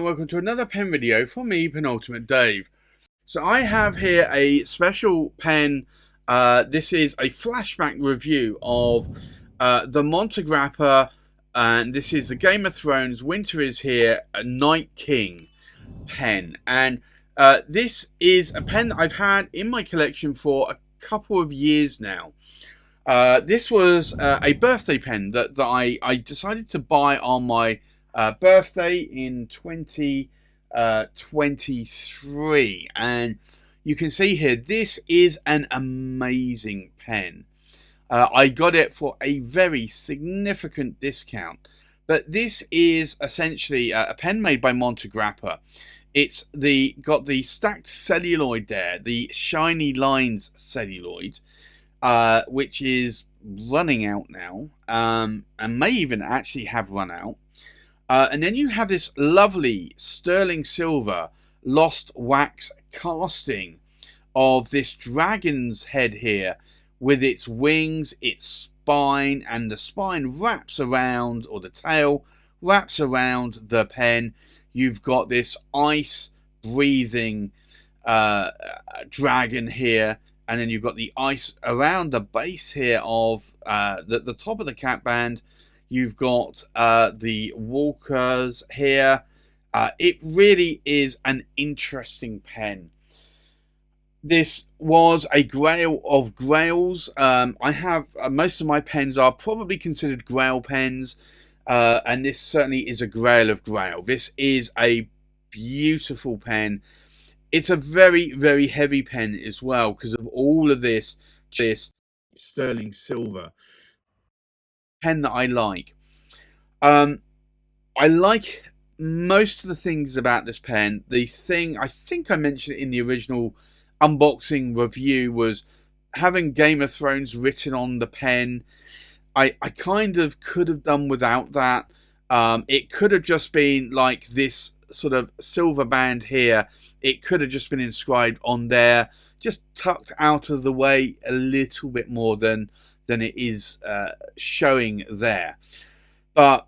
welcome to another pen video from me, Penultimate Dave. So I have here a special pen. This is a flashback review of the Montegrappa, and this is the Game of Thrones Winter is Here, a Night King pen. And this is a pen that I've had in my collection for a couple of years now. This was a birthday pen that I decided to buy on my birthday in 2023, and you can see here this is an amazing pen. I got it for a very significant discount, but this is essentially a pen made by Montegrappa. It's got the stacked celluloid there, the shiny lines celluloid, which is running out now, and may even actually have run out. And then you have this lovely sterling silver lost wax casting of this dragon's head here with its wings, its spine, and the spine wraps around, or the tail wraps around the pen. You've got this ice breathing dragon here, and then you've got the ice around the base here of the top of the cap band. You've got the walkers here. It really is an interesting pen. This was a grail of grails. I have most of my pens are probably considered grail pens, and this certainly is a grail of grail. This is a beautiful pen. It's a very, very heavy pen as well because of all of this sterling silver pen that I like. I like most of the things about this pen. The thing I think I mentioned in the original unboxing review was having Game of Thrones written on the pen. I kind of could have done without that. It could have just been like this sort of silver band here. It could have just been inscribed on there, just tucked out of the way a little bit more than it is showing there. But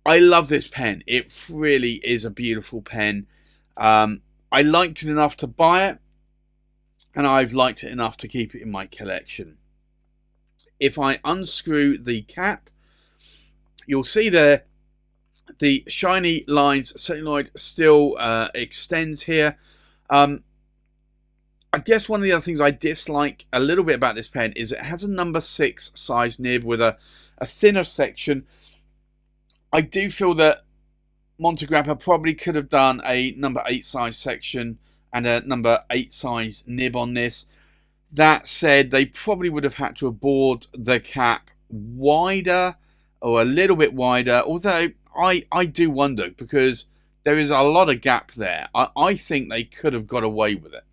I love this pen. It really is a beautiful pen. I liked it enough to buy it, and I've liked it enough to keep it in my collection. If I unscrew the cap, you'll see there the shiny lines celluloid still extends here. I guess one of the other things I dislike a little bit about this pen is it has a number 6 size nib with a thinner section. I do feel that Montegrappa probably could have done a number 8 size section and a number 8 size nib on this. That said, they probably would have had to have bored the cap wider or a little bit wider, although I do wonder because there is a lot of gap there. I think they could have got away with it.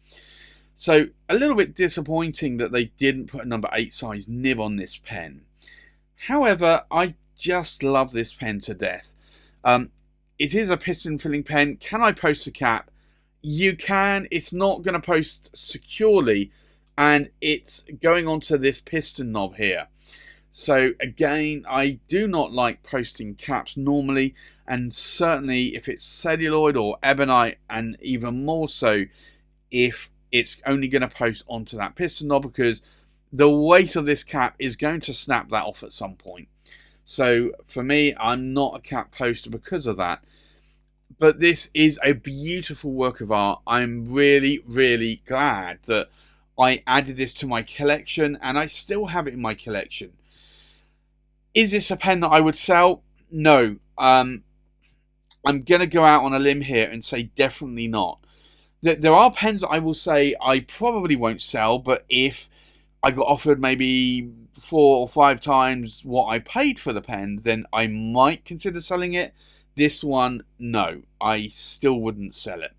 So a little bit disappointing that they didn't put a number 8 size nib on this pen. However, I just love this pen to death. It is a piston filling pen. Can I post a cap? You can. It's not going to post securely, and it's going onto this piston knob here. So again, I do not like posting caps normally, and certainly if it's celluloid or ebonite, and even more so if it's only going to post onto that piston knob, because the weight of this cap is going to snap that off at some point. So for me, I'm not a cap poster because of that. But this is a beautiful work of art. I'm really, really glad that I added this to my collection, and I still have it in my collection. Is this a pen that I would sell? No. I'm going to go out on a limb here and say definitely not. There are pens that I will say I probably won't sell, but if I got offered maybe 4 or 5 times what I paid for the pen, then I might consider selling it. This one, no, I still wouldn't sell it.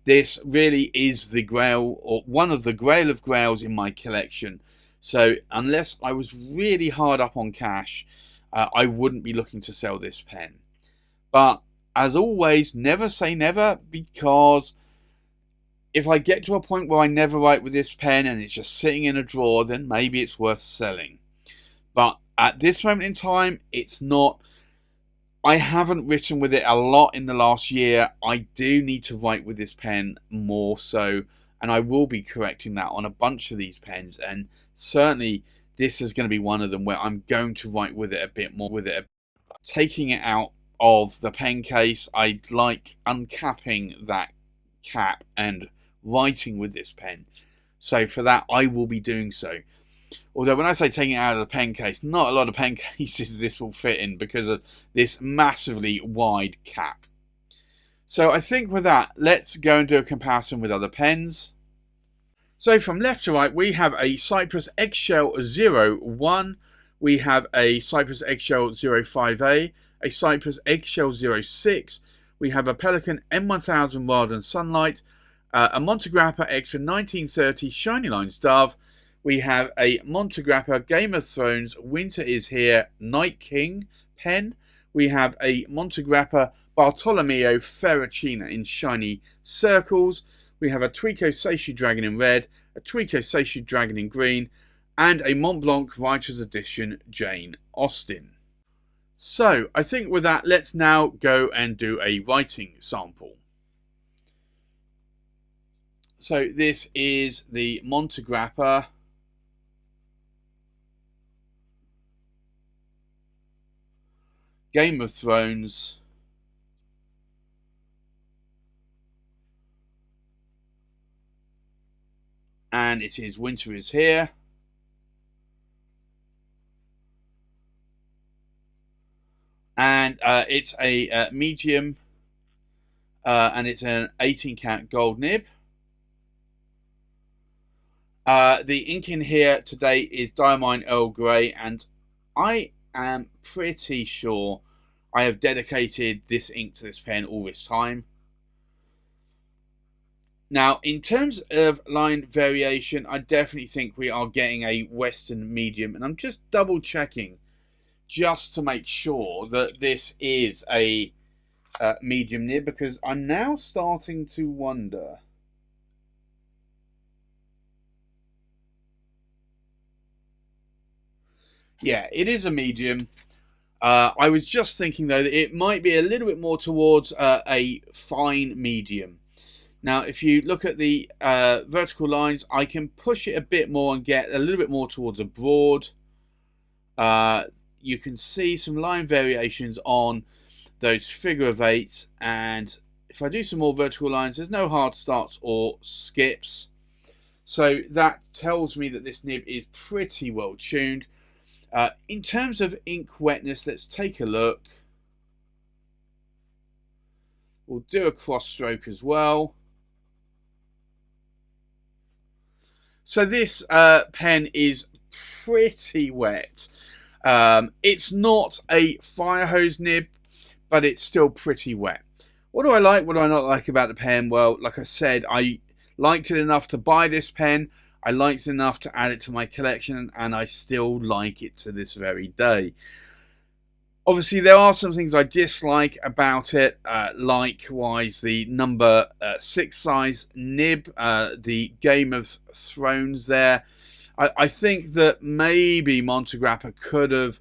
This really is the grail, or one of the grail of grails in my collection. So unless I was really hard up on cash, I wouldn't be looking to sell this pen. But as always, never say never, because if I get to a point where I never write with this pen and it's just sitting in a drawer, then maybe it's worth selling. But at this moment in time, it's not. I haven't written with it a lot in the last year. I do need to write with this pen more so, and I will be correcting that on a bunch of these pens, and certainly this is going to be one of them where I'm going to write with it a bit more with it. Taking it out of the pen case, I like uncapping that cap and writing with this pen. So for that, I will be doing so. Although when I say taking it out of the pen case, not a lot of pen cases this will fit in because of this massively wide cap. So I think with that, let's go and do a comparison with other pens. So from left to right, we have a Cypress Eggshell 01, we have a Cypress Eggshell 05A, a Cypress Eggshell 06, we have a Pelikan M1000 Wild and Sunlight, a Montegrappa Extra 1930 Shiny Lines Dove, we have a Montegrappa Game of Thrones Winter is Here Night King pen, we have a Montegrappa Bartolomeo Ferracina in shiny circles, we have a Tweeko Seishu Dragon in red, a Tweeko Seishu Dragon in green, and a Montblanc Writer's Edition Jane Austen. So, I think with that, let's now go and do a writing sample. So, this is the Montegrappa Game of Thrones and it is Winter is Here. And it's a medium, and it's an 18 karat gold nib. The ink in here today is Diamine Earl Grey, and I am pretty sure I have dedicated this ink to this pen all this time. Now, in terms of line variation, I definitely think we are getting a Western medium, and I'm just double checking just to make sure that this is a medium nib, because I'm now starting to wonder. Yeah, it is a medium. I was just thinking though that it might be a little bit more towards a fine medium. Now, if you look at the vertical lines, I can push it a bit more and get a little bit more towards a broad. You can see some line variations on those figure of eights, and if I do some more vertical lines, there's no hard starts or skips. So that tells me that this nib is pretty well tuned. In terms of ink wetness, let's take a look. We'll do a cross stroke as well. So this pen is pretty wet. It's not a fire hose nib, but it's still pretty wet. What do I like? What do I not like about the pen? Well, like I said, I liked it enough to buy this pen. I liked it enough to add it to my collection, and I still like it to this very day. Obviously, there are some things I dislike about it, likewise the number 6 size nib, the Game of Thrones there. I think that maybe Montegrappa could have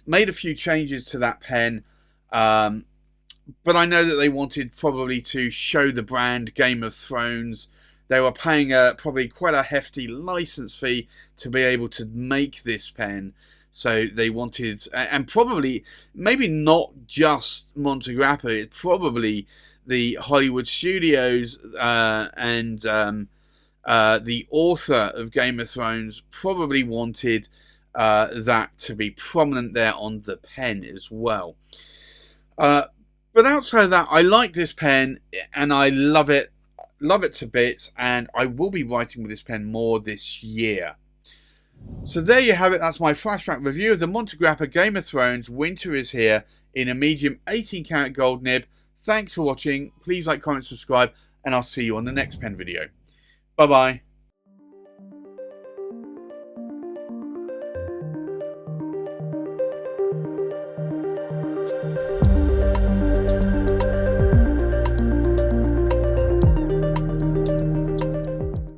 made a few changes to that pen, but I know that they wanted probably to show the brand Game of Thrones. They were paying probably quite a hefty license fee to be able to make this pen. So they wanted, and probably, maybe not just Montegrappa, it's probably the Hollywood studios and the author of Game of Thrones probably wanted that to be prominent there on the pen as well. But outside of that, I like this pen and I love it to bits, and I will be writing with this pen more this year. So there you have it. That's my flashback review of the Montegrappa Game of Thrones Winter is Here in a medium 18 karat gold nib. Thanks for watching. Please like, comment, subscribe, and I'll see you on the next pen video. Bye bye.